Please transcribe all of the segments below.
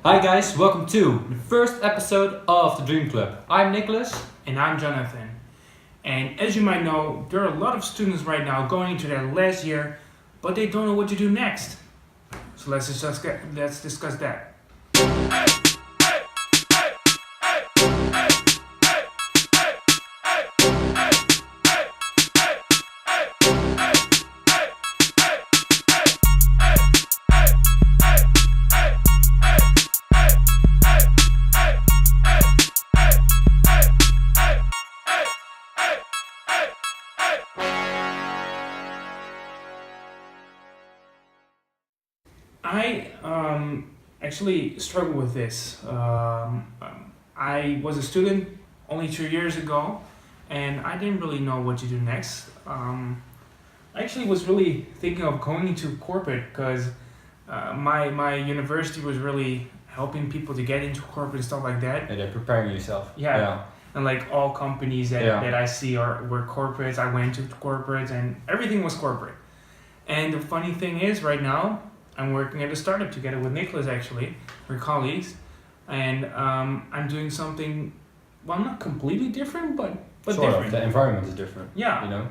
Hi guys, welcome to the first episode of the Dream Club. I'm Nicholas. And I'm Jonathan. And as you might know, there are a lot of students right now going into their last year, but they don't know what to do next. So let's discuss that. I actually struggle with this. I was a student only 2 years ago, and I didn't really know what to do next. I actually was really thinking of going into corporate because my university was really helping people to get into corporate and stuff like that. And they're preparing yourself. Yeah. And like all companies that, Yeah. that I see were corporates. I went to corporates and everything was corporate. And the funny thing is, right now, I'm working at a startup together with Nicholas, actually. We're colleagues. And I'm doing something, well, not completely different, but Sort different. of, the environment is different. Yeah. You know?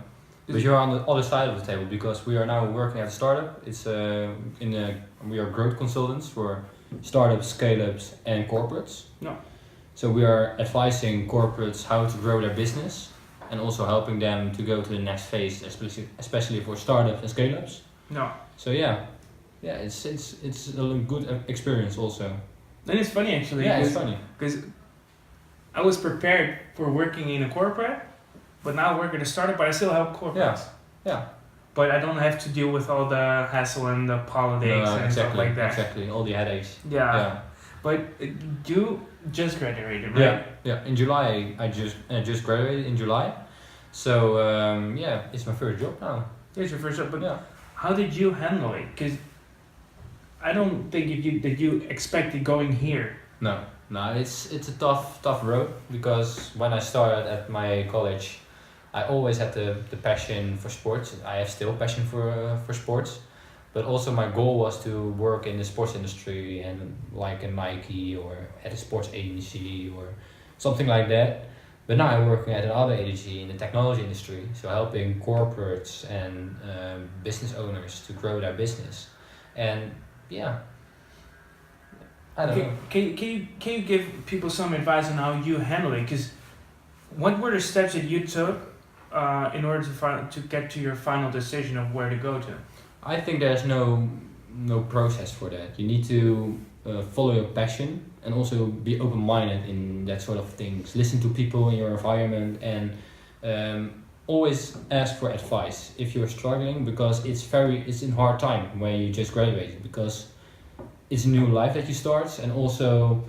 But you're on the other side of the table because we are now working at a startup. We are growth consultants for startups, scale-ups and corporates. No. So we are advising corporates how to grow their business and also helping them to go to the next phase, especially for startups and scale-ups. No. So yeah, it's a good experience also. And it's funny, actually. Yeah, it's funny. Because I was prepared for working in a corporate, but now I work at a startup, but I still help corporates. Yeah. But I don't have to deal with all the hassle and the politics and stuff like that. Exactly, all the headaches. Yeah. But you just graduated, right? Yeah. In July, I just graduated in July. So it's my first job now. It's your first job, but Yeah. how did you handle it? Because I don't think that you expected going here. No, it's a tough road because when I started at my college, I always had the passion for sports. I have still passion for sports, but also my goal was to work in the sports industry and like a Nike or at a sports agency or something like that. But now I'm working at another agency in the technology industry, so helping corporates and business owners to grow their business. And yeah, I don't know. Can you give people some advice on how you handle it? Because what were the steps that you took in order to get to your final decision of where to go to? I think there's no process for that. You need to follow your passion and also be open-minded in that sort of things. Listen to people in your environment and always ask for advice if you're struggling because it's in hard time when you just graduated because it's a new life that you start and also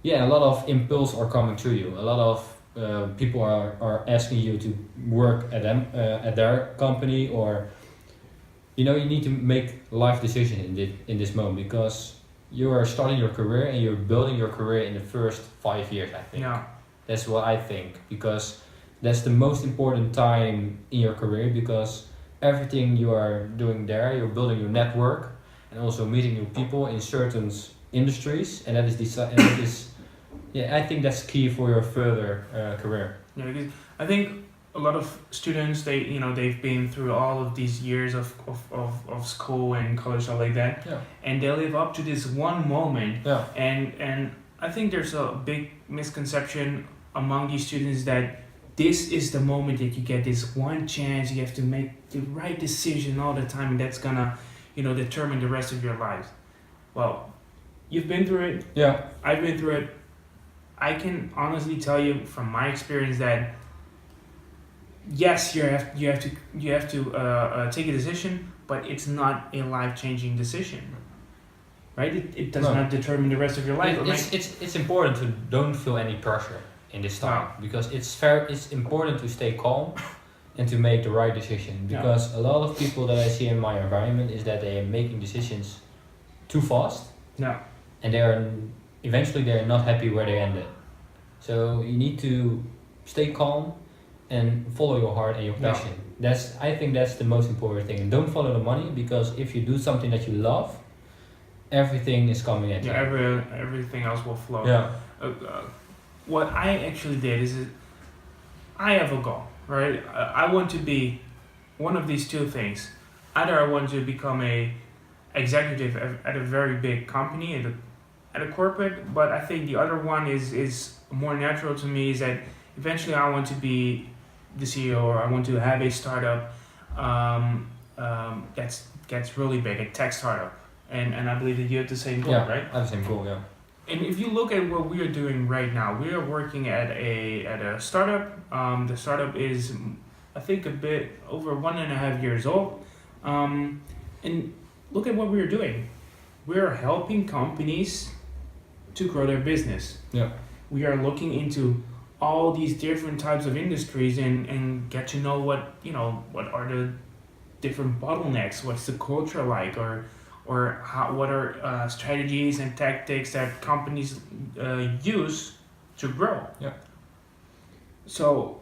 a lot of impulse are coming to you. A lot of people are asking you to work at their company or you need to make life decision in this moment because you are starting your career and you're building your career in the first 5 years, I think. Yeah. That's what I think because that's the most important time in your career because everything you are doing there, you're building your network and also meeting new people in certain industries and that is I think that's key for your further career. Yeah, because I think a lot of students they've been through all of these years of school and college stuff like that, and they live up to this one moment. And I think there's a big misconception among these students that this is the moment that you get this one chance. You have to make the right decision all the time, and that's gonna determine the rest of your life. Well, you've been through it. Yeah. I've been through it. I can honestly tell you from my experience that yes, you have to take a decision, but it's not a life-changing decision, right? It does not determine the rest of your life. It's important to don't feel any pressure in this time because it's important to stay calm and to make the right decision because a lot of people that I see in my environment is that they are making decisions too fast. No. And eventually they're not happy where they ended. So you need to stay calm and follow your heart and your passion. I think that's the most important thing. And don't follow the money because if you do something that you love, everything is coming at you. Yeah, everything else will flow. Yeah. What I actually did is I have a goal, right? I want to be one of these two things. Either I want to become a executive at a very big company, at a corporate, but I think the other one is more natural to me, is that eventually I want to be the CEO, or I want to have a startup gets really big, a tech startup. And I believe that you have the same goal, right? I have the same goal, yeah. And if you look at what we are doing right now, we are working at a startup. The startup is, I think, a bit over 1.5 years old. And look at what we are doing. We are helping companies to grow their business. Yeah. We are looking into all these different types of industries and get to know what are the different bottlenecks, what's the culture like, or what are strategies and tactics that companies use to grow. Yeah. So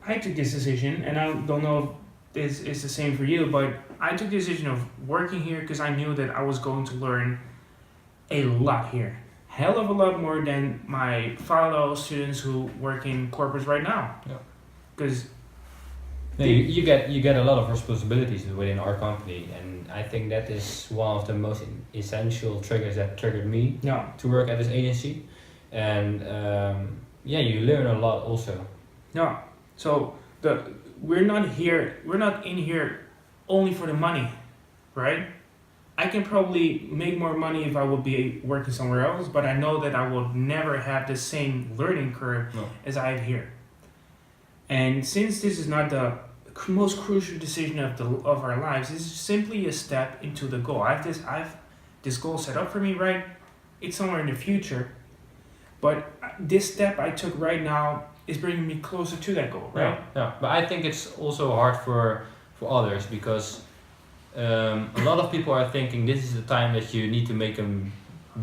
I took this decision, and I don't know if this is the same for you, but I took the decision of working here because I knew that I was going to learn a lot here. Hell of a lot more than my fellow students who work in corporates right now. Yeah. Because you get a lot of responsibilities within our company, and I think that is one of the most essential triggers that triggered me to work at this agency. And you learn a lot also. Yeah. So we're not in here only for the money, right? I can probably make more money if I would be working somewhere else, but I know that I will never have the same learning curve as I have here. And since this is not the most crucial decision of our lives, this is simply a step into the goal. I have this goal set up for me, right? It's somewhere in the future, but this step I took right now is bringing me closer to that goal, right? Yeah. But I think it's also hard for others, because a lot of people are thinking this is the time that you need to make a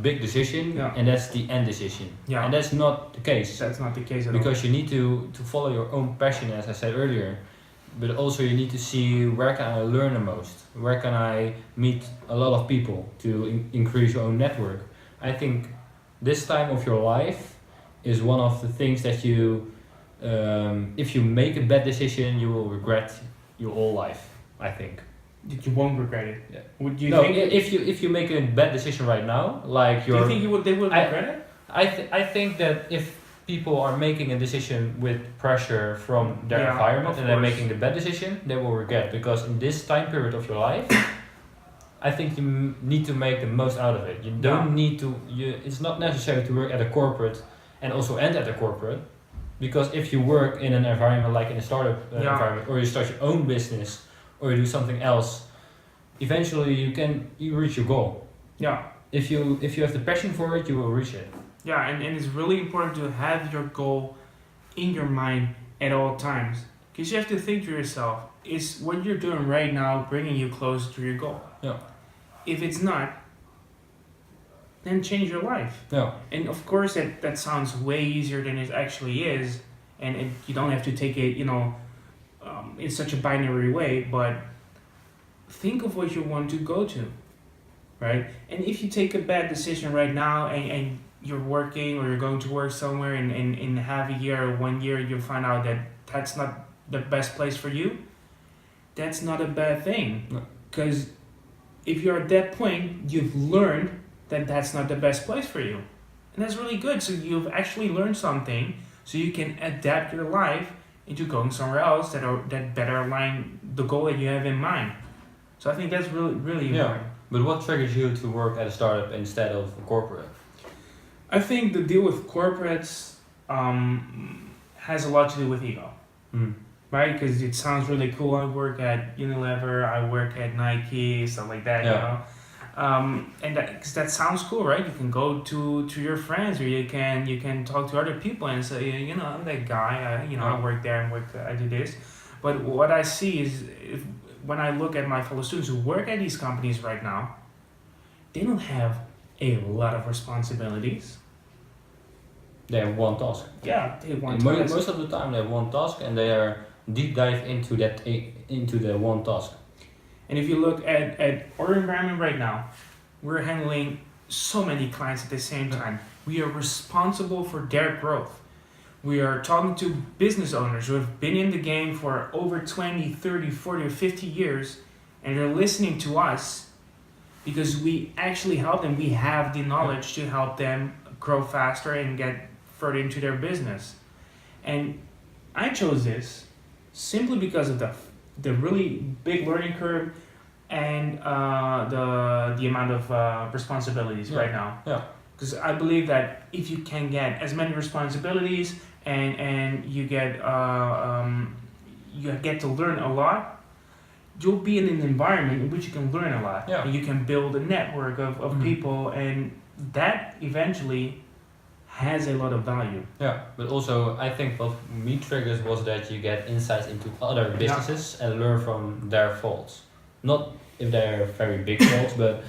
big decision, and that's the end decision. Yeah. And that's not the case. That's not the case at all. Because you need to follow your own passion, as I said earlier, but also you need to see where can I learn the most, where can I meet a lot of people to increase your own network. I think this time of your life is one of the things that you, if you make a bad decision, you will regret your whole life, I think. You won't regret it. Yeah. Would you think if you make a bad decision right now, like do you think they would regret it? I think that if people are making a decision with pressure from their environment and they're making the bad decision, they will regret, because in this time period of your life, I think you need to make the most out of it. You don't need to. It's not necessary to work at a corporate and also end at a corporate, because if you work in an environment like in a startup environment, or you start your own business, or you do something else, eventually you reach your goal. Yeah. If you have the passion for it, you will reach it. Yeah, and it's really important to have your goal in your mind at all times. Because you have to think to yourself, is what you're doing right now bringing you closer to your goal? Yeah. If it's not, then change your life. Yeah. And of course that sounds way easier than it actually is, and you don't have to take it, in such a binary way, but think of what you want to go to, right? And if you take a bad decision right now and you're working, or you're going to work somewhere, and in half a year or 1 year you find out that that's not the best place for you, that's not a bad thing. Because if you're at that point, you've learned that that's not the best place for you. And that's really good. So you've actually learned something, so you can adapt your life into going somewhere else that better align the goal that you have in mind. So I think that's really, really important. But what triggers you to work at a startup instead of a corporate? I think the deal with corporates has a lot to do with ego, right? Because it sounds really cool. I work at Unilever, I work at Nike, stuff like that, and that sounds cool, right? You can go to your friends, or you can talk to other people and say, I'm that guy. I work there and I do this. But what I see is, when I look at my fellow students who work at these companies right now, they don't have a lot of responsibilities. They have one task. Yeah, they have one task. Most of the time they have one task, and they are deep dive into the one task. And if you look at our environment right now, we're handling so many clients at the same time. We are responsible for their growth. We are talking to business owners who have been in the game for over 20, 30, 40, or 50 years, and they're listening to us because we actually help them. We have the knowledge to help them grow faster and get further into their business. And I chose this simply because of the really big learning curve and the amount of responsibilities right now. Yeah. Because I believe that if you can get as many responsibilities and you get to learn a lot, you'll be in an environment in which you can learn a lot. Yeah. And you can build a network of people, and that eventually has a lot of value. Yeah, but also I think what me triggers was that you get insights into other businesses and learn from their faults. Not if they're very big faults, but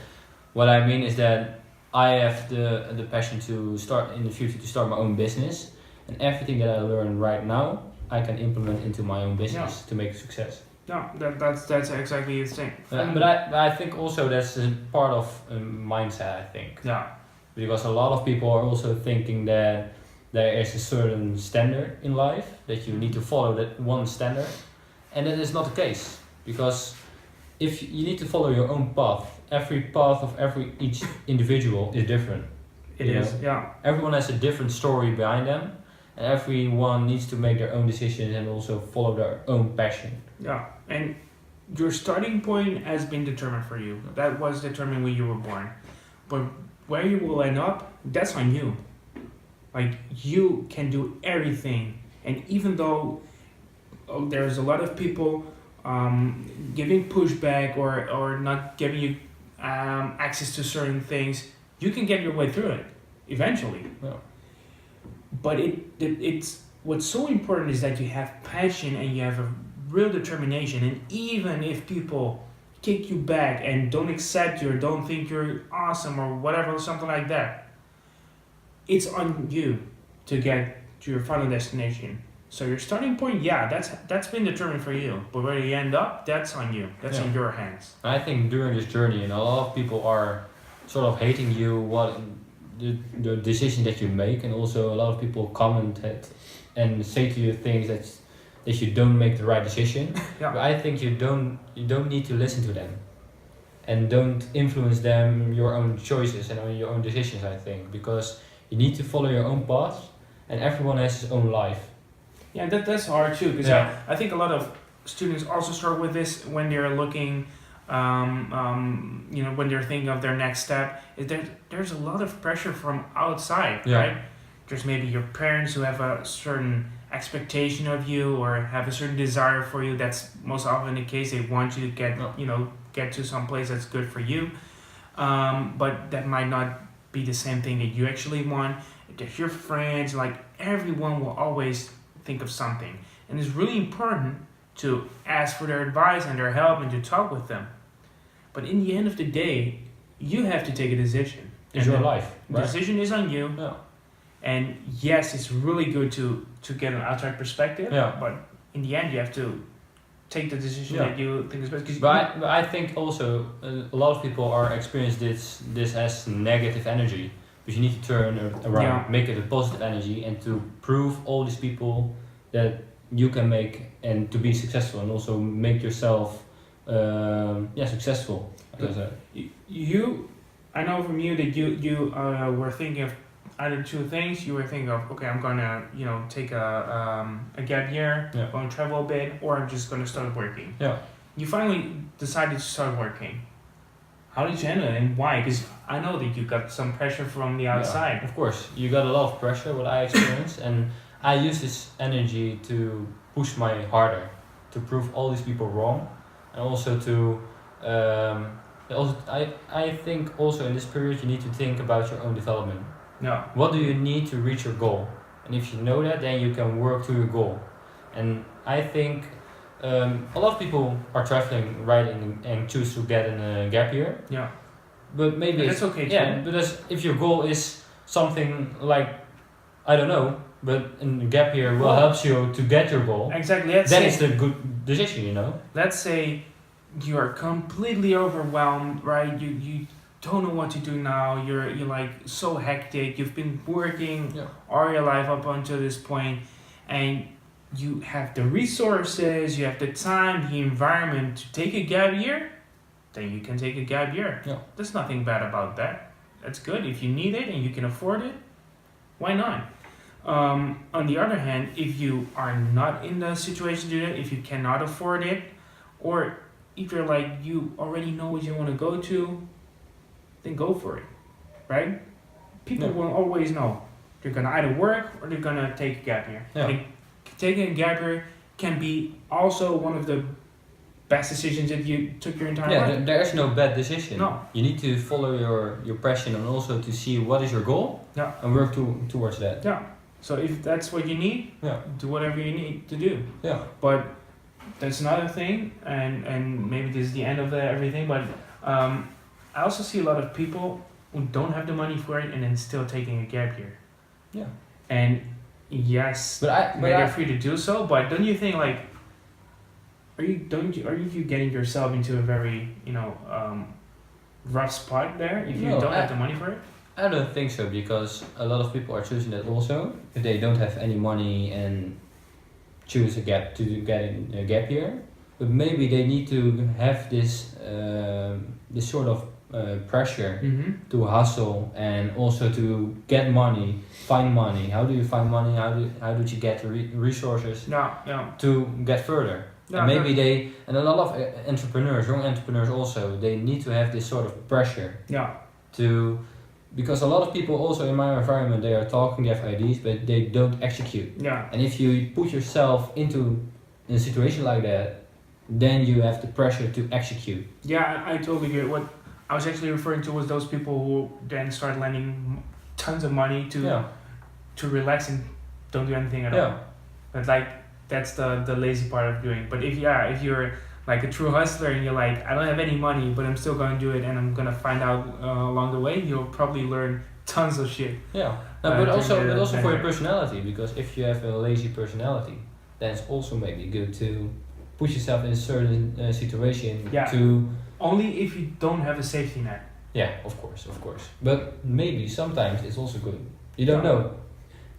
what I mean is that I have the passion to start in the future to start my own business, and everything that I learn right now I can implement into my own business to make a success. Yeah, that's exactly the thing. But I think also that's a part of mindset, I think. Yeah. Because a lot of people are also thinking that there is a certain standard in life, that you need to follow that one standard, and that is not the case. Because if you need to follow your own path, every path of each individual is different. It is, yeah. Everyone has a different story behind them, and everyone needs to make their own decisions and also follow their own passion. Yeah, and your starting point has been determined for you. That was determined when you were born. But where you will end up, that's on you. Like, you can do everything. And even though there's a lot of people giving pushback or not giving you access to certain things, you can get your way through it eventually. Yeah. But it's what's so important is that you have passion and you have a real determination. And even if people kick you back and don't accept you or don't think you're awesome or whatever, something like that, it's on you to get to your final destination. So your starting point, that's been determined for you, but where you end up, that's on you. That's in your hands. I think during this journey, and a lot of people are sort of hating you, what the decision that you make, and also a lot of people comment and say to you things that you don't make the right decision. Yeah. But I think you don't need to listen to them, and don't influence them, your own choices and your own decisions, I think, because you need to follow your own path, and everyone has his own life. Yeah, that's hard too, because I think a lot of students also struggle with this when they're looking, when they're thinking of their next step. There's a lot of pressure from outside, right? There's maybe your parents who have a certain expectation of you or have a certain desire for you. That's most often the case. They want you to get to some place that's good for you, but that might not be the same thing that you actually want. There's your friends, like everyone will always think of something, and it's really important to ask for their advice and their help and to talk with them. But in the end of the day, you have to take a decision. It's your life. The decision is on you. Yeah. And yes, it's really good to get an outside perspective. Yeah. But in the end, you have to take the decision that you think is best. But I think also a lot of people are experiencing this as negative energy. But you need to turn around, make it a positive energy, and to prove all these people that you can make and to be successful, and also make yourself successful. I know from you that you were thinking of either two things. You were thinking of, okay, I'm gonna take a gap year, go and travel a bit, or I'm just gonna start working. Yeah. You finally decided to start working. How did you handle it and why? Because I know that you got some pressure from the outside. Yeah, of course, you got a lot of pressure, what I experienced, and I use this energy to push my harder, to prove all these people wrong, and also to, I think also in this period you need to think about your own development. Yeah. What do you need to reach your goal? And if you know that, then you can work to your goal. And I think a lot of people are traveling, right, and choose to get in a gap year. Yeah. But maybe that's okay too. Yeah, because if your goal is something like, I don't know, but in the gap year will help you to get your goal. Exactly. Then it's a good decision, Let's say you are completely overwhelmed, right? You don't know what to do now. You're like so hectic. You've been working all your life up until this point, and you have the resources, you have the time, the environment to take a gap year. Then you can take a gap year. Yeah. There's nothing bad about that. That's good. If you need it and you can afford it, why not? On the other hand, if you are not in the situation to do that, if you cannot afford it, or if you're like, you already know what you want to go to, then go for it, right? People will always know. They're going to either work or they're going to take a gap year. Yeah. Taking a gap year can be also one of the best decisions that you took your entire life. Yeah, there is no bad decision. No. You need to follow your passion and also to see what is your goal and work towards that. Yeah. So if that's what you need, do whatever you need to do. Yeah. But that's another thing, and maybe this is the end of everything, but I also see a lot of people who don't have the money for it and then still taking a gap year. Yeah. And yes, they're free to do so, but don't you think like, are you getting yourself into a very rough spot there if you don't have the money for it? I don't think so, because a lot of people are choosing that also. If they don't have any money and choose to get a gap year, but maybe they need to have this sort of pressure to hustle and also to get money, find money. How do you find money? How did you get the resources to get further? Yeah, and maybe a lot of entrepreneurs, young entrepreneurs also, they need to have this sort of pressure because a lot of people also in my environment, they are talking, they have ideas, but they don't execute. Yeah. And if you put yourself in a situation like that, then you have the pressure to execute. Yeah, I totally get what I was actually referring to was those people who then start lending tons of money to relax and don't do anything at all. But like that's the lazy part of doing. But if you're like a true hustler and you're like, I don't have any money, but I'm still gonna do it and I'm gonna find out along the way, you'll probably learn tons of shit. Yeah, but also for your personality, because if you have a lazy personality, then it's also maybe good to push yourself in a certain situation to... Only if you don't have a safety net. Yeah, of course. But maybe sometimes it's also good. You don't know.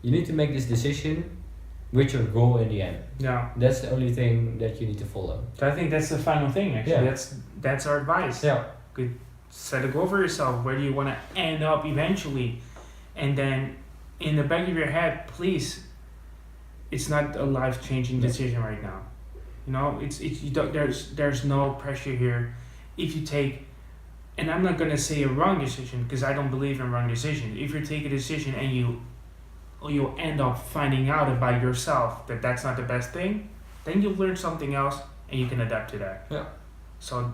You need to make this decision with your goal in the end. Yeah. That's the only thing that you need to follow. So I think that's the final thing, actually. Yeah. That's our advice. Yeah. Good. Set a goal for yourself. Where do you want to end up eventually? And then in the back of your head, please, it's not a life-changing decision right now. You know, there's no pressure here. If you take, and I'm not going to say a wrong decision because I don't believe in wrong decisions. If you take a decision and you'll end up finding out about yourself that that's not the best thing, then you'll learn something else and you can adapt to that. Yeah. So.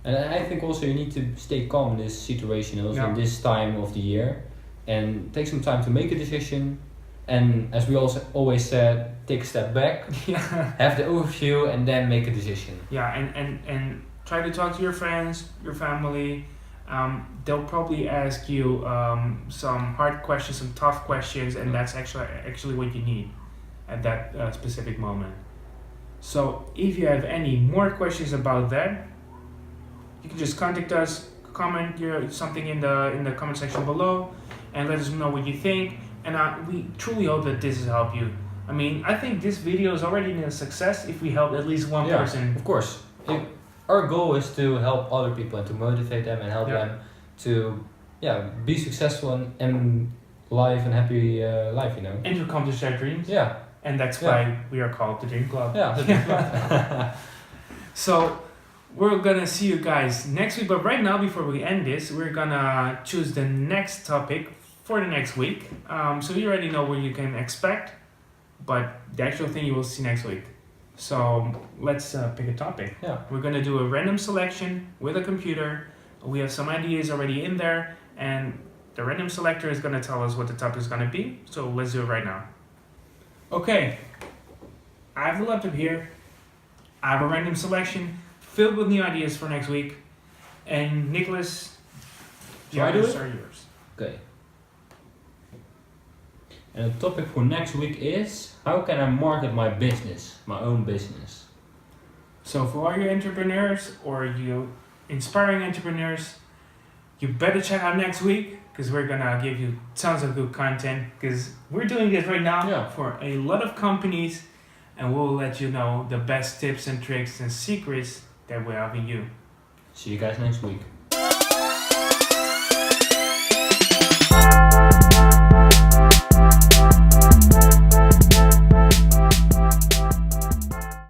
And I think also you need to stay calm in this situation, also in this time of the year, and take some time to make a decision. And as we also always said, take a step back, have the overview, and then make a decision. Yeah, and try to talk to your friends, your family. They'll probably ask you some hard questions, some tough questions, and that's actually what you need at that specific moment. So if you have any more questions about that, you can just contact us, comment something in the comment section below, and let us know what you think. And we truly hope that this has helped you. I mean, I think this video is already a success if we help at least one person. Of course. Our goal is to help other people and to motivate them and help them to be successful and live and happy life, you know. And to accomplish their dreams. Yeah. And that's why we are called the Dream Club. Yeah, the Dream Club. So we're gonna see you guys next week, but right now before we end this, we're gonna choose the next topic for the next week. So you already know what you can expect, but the actual thing you will see next week. So let's pick a topic. Yeah. We're gonna do a random selection with a computer. We have some ideas already in there, and the random selector is gonna tell us what the topic is gonna be. So let's do it right now. Okay, I have the laptop here. I have a random selection filled with new ideas for next week. And Nicholas, the ideas are yours. Okay. And the topic for next week is, how can I market my business, my own business? So for all you entrepreneurs or you inspiring entrepreneurs, you better check out next week, because we're gonna give you tons of good content, because we're doing this right now for a lot of companies, and we'll let you know the best tips and tricks and secrets that we're helping you. See you guys next week.